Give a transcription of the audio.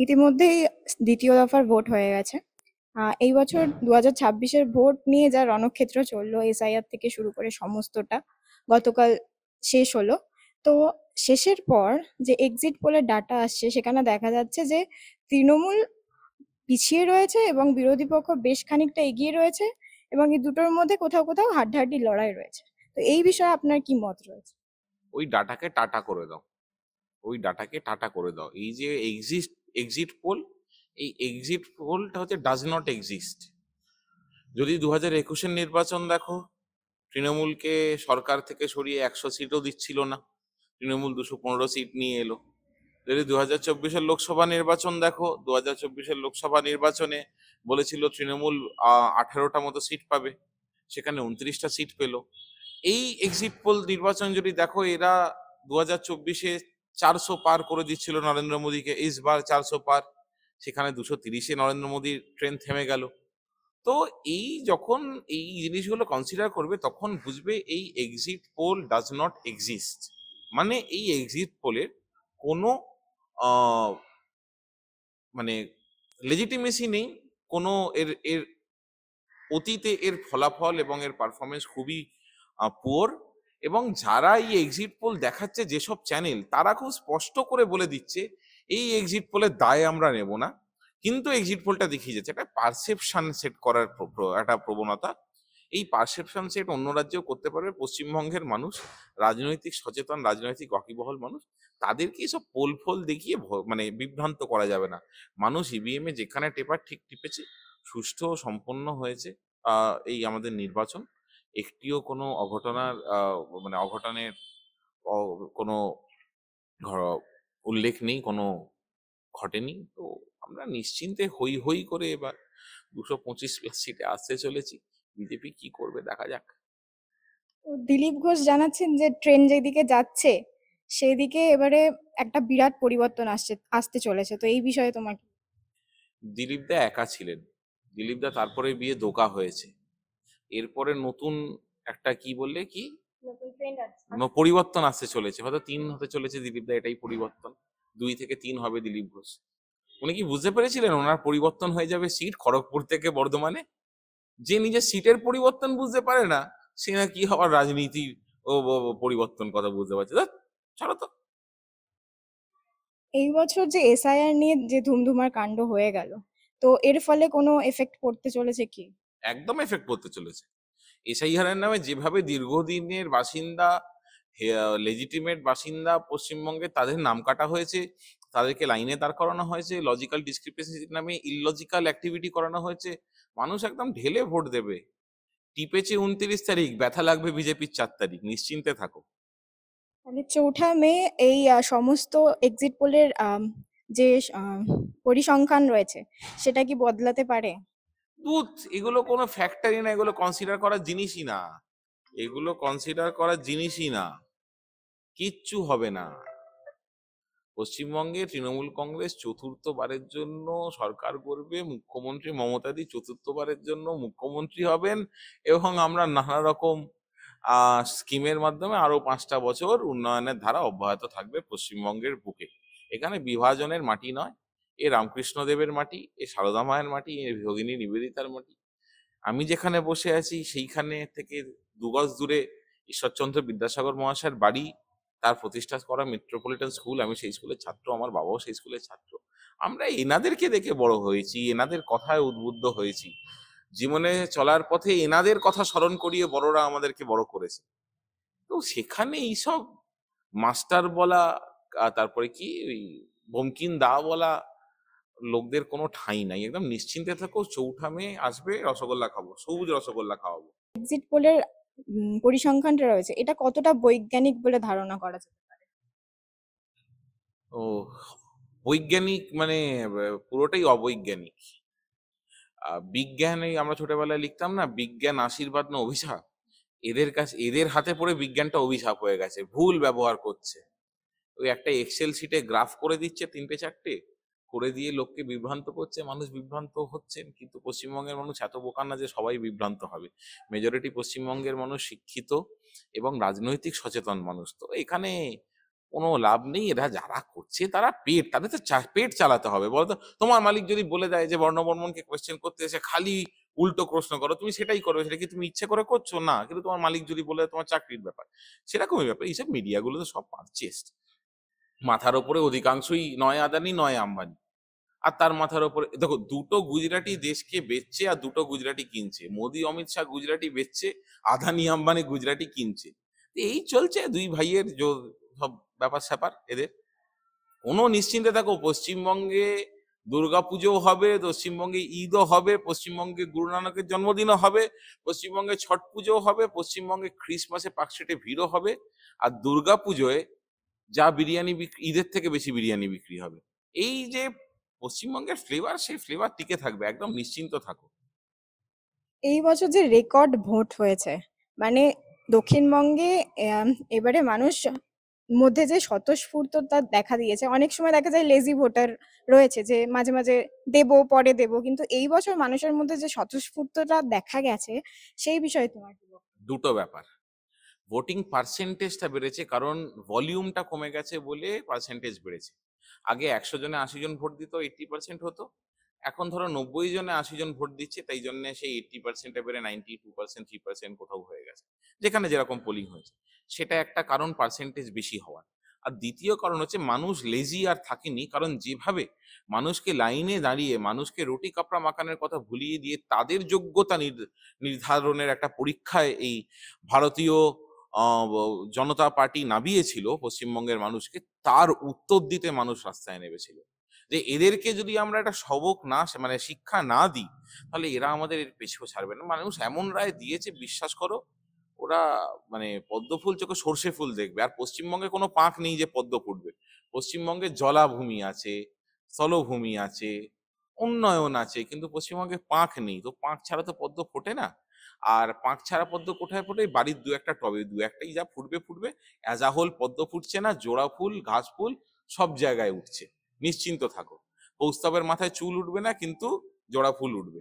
ইতিমধ্যেই দ্বিতীয় দফার ভোট হয়ে গেছে। এই বছর 2026-এর ভোট নিয়ে যা রণক্ষেত্র চললো, এসআইআর থেকে শুরু করে সমস্তটা গতকাল শেষ হলো। তো শেষের পর যে এক্সিট পোলের ডাটা আসছে, সেখানে দেখা যাচ্ছে যে তৃণমূল পিছিয়ে রয়েছে এবং বিরোধী পক্ষ বেশ খানিকটা এগিয়ে রয়েছে, এবং এই দুটোর মধ্যে কোথাও কোথাও হাড্ডাহাড্ডি লড়াই রয়েছে। তো এই বিষয়ে আপনার কি মত রয়েছে? ওই ডাটাকে টাটা করে দাও। ওই ডাটাকে টাটা করে দাও। এই যে এক্সিট পোল, এই এক্সিট পোলটা হচ্ছে ডাজ নট এক্সিস্ট। যদি 2021-এর নির্বাচন দেখো, তৃণমূলকে সরকার থেকে সরিয়ে 100 সিটও দিচ্ছিল না, তৃণমূল 215 সিট নিয়ে এলো। যদি 2024-এর লোকসভা নির্বাচন দেখো, 2024-এর লোকসভা নির্বাচনে বলেছিল তৃণমূল 18টা মতো সিট পাবে, সেখানে 29টা সিট পেল। এই এক্সিট পোল নির্বাচন যদি দেখো, এরা 2024-এ 400 পার করে দিচ্ছিল নরেন্দ্র মোদীকে, ইসবার 400 পার, সেখানে 230-এ নরেন্দ্র মোদীর ট্রেন থেমে গেল। তো এই যখন এই জিনিসগুলো কনসিডার করবে, তখন বুঝবে এই exit pole does not exist. মানে এই এক্সিট পোলের কোনো আহ, মানে লেজিটিমেসি নেই, কোনো এর এর অতীতে এর ফলাফল এবং এর পারফরমেন্স খুবই পুয়ার। এবং যারা এই এক্সিট পোল দেখাচ্ছে, যেসব চ্যানেল, তারা খুব স্পষ্ট করে বলে দিচ্ছে এই এক্সিট পোলের দায় আমরা নেব না, কিন্তু এক্সিট পোলটা দেখিয়ে যাচ্ছে একটা পারসেপশন সেট করার একটা প্রবণতা। এই পারসেপশন সেট অন্য রাজ্যেও করতে পারবে। পশ্চিমবঙ্গের মানুষ রাজনৈতিক সচেতন, রাজনৈতিক ওয়াকিবহল মানুষ, তাদেরকে এসব পোল ফোল দেখিয়ে মানে বিভ্রান্ত করা যাবে না। মানুষ ইভিএম এ যেখানে টেপার ঠিক টিপেছে, সুষ্ঠু ও সম্পন্ন হয়েছে এই আমাদের নির্বাচন। একটিও কোনো অঘটনার মানে অঘটনের কোনো উল্লেখ নেই, কোনো ঘটেনি। তো আমরা নিশ্চিন্তে হই হই করে এবার 225+ সিটে আসতে চলেছি। বিজেপি কি করবে দেখা যাক। তো দিলীপ ঘোষ জানাচ্ছেন যে ট্রেন যেদিকে যাচ্ছে সেদিকে এবারে একটা বিরাট পরিবর্তন আসতে চলেছে। তো এই বিষয়ে তোমার দিলীপ দা একা ছিলেন। দিলীপ দা তারপরে বিয়ে দোকা হয়েছে। এরপরে নতুন একটা কি বললে কি নতুন ট্রেন্ড আছে? পরিবর্তন আসতে চলেছে, হয়তো 3 হতে চলেছে দিলীপ দা, এটাই পরিবর্তন। 2 থেকে 3 হবে দিলীপ ঘোষ। উনি কি বুঝতে পেরেছিলেন ওনার পরিবর্তন হয়ে যাবে সিট খড়গপুর থেকে বর্ধমানে? যে নিজের সিটের পরিবর্তন বুঝতে পারে না, সে না কি হওয়ার রাজনীতি পরিবর্তন কথা বুঝতে পারছে? ধ্যাৎ, ছাড়ো তো। এই বছর যে এসআইআর নিয়ে যে ধুমধুমার কাণ্ড হয়ে গেল, তো এর ফলে কোনো এফেক্ট পড়তে চলেছে কি? একদম এফেক্ট পড়তে চলেছে। এসআইআর এর নামে যেভাবে দীর্ঘদিনের বাসিন্দা, লেজিটিমেট বাসিন্দা পশ্চিমবঙ্গে, তাদের নাম কাটা হয়েছে, তাদেরকে লাইনে দাঁড় করানো হয়েছে, লজিক্যাল ডিসক্রিপেন্সির নামে ইললজিক্যাল অ্যাক্টিভিটি করানো হয়েছে, মানুষ একদম ঢেলে ভোট দেবে। টিপেছে 29 তারিখ, ব্যথা লাগবে বিজেপির 4 তারিখ, নিশ্চিন্তে থাকো। মানে 4ঠা মে এই সমস্ত এক্সিট পোলের যে আহ, পরিসংখ্যান রয়েছে সেটা কি বদলাতে পারে? দুধ, এগুলো কোনো ফ্যাক্টরি না, এগুলো কনসিডার করার জিনিসই না, এগুলো কনসিডার করার জিনিসই না। কিচ্ছু হবে না। পশ্চিমবঙ্গে তৃণমূল কংগ্রেস চতুর্থবারের জন্য সরকার করবে, মুখ্যমন্ত্রী মমতাদি চতুর্থবারের জন্য মুখ্যমন্ত্রী হবেন, এবং আমরা নানা রকম স্কিমের মাধ্যমে আরো 5টা বছর উন্নয়নের ধারা অব্যাহত থাকবে পশ্চিমবঙ্গের বুকে। এখানে বিভাজনের মাটি নয়, এ রামকৃষ্ণদেবের মাটি, এ সারদা মায়ের মাটি, এ ভগিনী নিবেদিতার মাটি। আমি যেখানে বসে আছি সেইখানে থেকে 2 গজ দূরে ঈশ্বরচন্দ্র বিদ্যাসাগর মহাশয়ের বাড়ি, তার প্রতিষ্ঠা করা মেট্রোপলিটন স্কুল, আমি সেই স্কুলের ছাত্র, আমার বাবাও সেই স্কুলের ছাত্র। আমরা এনাদেরকে দেখে বড় হয়েছি, এনাদের কথায় উদ্বুদ্ধ হয়েছি। জীবনে চলার পথে এনাদের কথা স্মরণ করিয়ে বড়রা আমাদেরকে বড় করেছে। তো সেখানে এইসব মাস্টার বলা, তারপরে কি ওই বঙ্কিম দা বলা লোকদের কোনো ঠাঁই নাই। একদম নিশ্চিন্তে থাকো, 4ঠা মে আসবে, রসগোল্লা খাবো, সবুজ রসগোল্লা খাওয়াবো। এক্সিট পোলের পরিসংখ্যানটা রয়েছে, এটা কতটা বৈজ্ঞানিক বলে ধারণা করা যায়? ও, বৈজ্ঞানিক মানে পুরোটাই অবৈজ্ঞানিক। বিজ্ঞান, এই আমরা ছোটবেলায় লিখতাম না, বিজ্ঞান আশীর্বাদ না অভিশাপ। এদের কাছে, এদের হাতে পড়ে বিজ্ঞানটা অভিশাপ হয়ে গেছে, ভুল ব্যবহার করছে। ওই একটা এক্সেল শিটে গ্রাফ করে দিচ্ছে 3টে 4টে, করে দিয়ে লোককে বিভ্রান্ত করছে, মানুষ বিভ্রান্ত হচ্ছেন। কিন্তু পশ্চিমবঙ্গের মানুষ এত বোকা না যে সবাই বিভ্রান্ত হবে। মেজরিটি পশ্চিমবঙ্গের মানুষ শিক্ষিত এবং রাজনৈতিক সচেতন মানুষ। তো এখানে কোনো লাভ নেই। এরা যারা করছে তারা তাদের তো পেট চালাতে হবে বলতো। তোমার মালিক যদি বলে দেয় যে বর্ণবর্মনকে কোয়েশ্চেন করতে এসে খালি উল্টো প্রশ্ন করো, তুমি সেটাই করবে। সেটা কি তুমি ইচ্ছে করে করছো? না। কিন্তু তোমার মালিক যদি বলে দেয় তোমার চাকরির ব্যাপার, সেরকমই ব্যাপার। এইসব মিডিয়াগুলো তো সব পারচেস্ট। মাথার ওপরে অধিকাংশই নয় আদানি নয় আম্বানি। আর তার মাথার ওপরে দেখো, দুটো গুজরাটি দেশকে বেচছে আর দুটো গুজরাটি কিনছে। মোদি অমিত শাহ গুজরাটি বেচছে, আদানি আম্বানি গুজরাটি কিনছে। এই চলছে দুই ভাইয়ের সব ব্যাপার স্যাপার এদের। কোনো নিশ্চিন্তে থাকো, পশ্চিমবঙ্গে দুর্গাপুজোও হবে, পশ্চিমবঙ্গে ঈদও হবে, পশ্চিমবঙ্গে গুরু নানকের জন্মদিনও হবে, পশ্চিমবঙ্গে ছট পুজোও হবে, পশ্চিমবঙ্গে ক্রিসমাসে পার্কস্ট্রিটে ভিড়ও হবে। আর দুর্গাপুজোয় যা বিরিয়ানি বিক্রি, ঈদের থেকে বেশি বিরিয়ানি বিক্রি হবে। এই যে পশ্চিমবঙ্গের ফ্লেভার, সেই ফ্লেভার টিকে থাকবে, একদম নিশ্চিন্ত থাকো। এই বছর যে রেকর্ড ভোট হয়েছে, মানে দক্ষিণবঙ্গে এবারে মানুষ মধ্যে যে স্বতঃস্ফূর্ততা দেখা দিয়েছে। অনেক সময় দেখা যায় লেজি ভোটার রয়েছে যে মাঝে মাঝে দেবো পরে দেবো, কিন্তু এই বছর মানুষের মধ্যে যে স্বতঃস্ফূর্ততা দেখা গেছে সেই বিষয়ে তোমার কি বক্তব্য? দুটো ব্যাপার। ভোটিং পার্সেন্টেজটা বেড়েছে কারণ ভলিউমটা কমে গেছে বলে পার্সেন্টেজ বেড়েছে। আগে 100 জনে 80 জন ভোট দিত, 80% হতো। এখন ধরো 90 জনে 80 জন ভোট দিচ্ছে, তাই জন্য সেই 80%-এ বেড়ে 92%, 3% কোথাও হয়ে গেছে, যেখানে যেরকম পোলিং হয়েছে। সেটা একটা কারণ পার্সেন্টেজ বেশি হওয়ার। আর দ্বিতীয় কারণ হচ্ছে মানুষ লেজি আর থাকেনি, কারণ যেভাবে মানুষকে লাইনে দাঁড়িয়ে মানুষকে রুটি কাপড়া মাখানোর কথা ভুলিয়ে দিয়ে তাদের যোগ্যতা নির্ধারণের একটা পরীক্ষায় এই ভারতীয় জনতা পার্টি নামিয়েছিল পশ্চিমবঙ্গের মানুষকে, তার উত্তর দিতে মানুষ রাস্তায় নেমেছিল। যে এদেরকে যদি আমরা একটা সবক না মানে শিক্ষা না দিই, তাহলে এরা আমাদের এর পিছু ছাড়বে না। মানুষ এমন রায় দিয়েছে, বিশ্বাস করো, ওরা মানে পদ্ম ফুল চোখে সর্ষে ফুল দেখবে। আর পশ্চিমবঙ্গে কোনো পাঁক নেই যে পদ্ম ফুটবে। পশ্চিমবঙ্গে জলাভূমি আছে, স্থলভূমি আছে, উন্নয়ন আছে, কিন্তু পশ্চিমবঙ্গে পাঁক নেই। তো পাঁক ছাড়া তো পদ্ম ফোটে না। আর পাঁক ছাড়া পদ্ম কোথায় ফোটে? বাড়ির দু একটা টবে, দু একটাই যা ফুটবে ফুটবে। অ্যাজ আ হোল পদ্ম ফুটছে না। জোড়া ফুল, ঘাস ফুল সব জায়গায় উঠছে, নিশ্চিন্ত থাকো। কৌস্তবের মাথায় চুল উঠবে না, কিন্তু জোড়া ফুল উঠবে।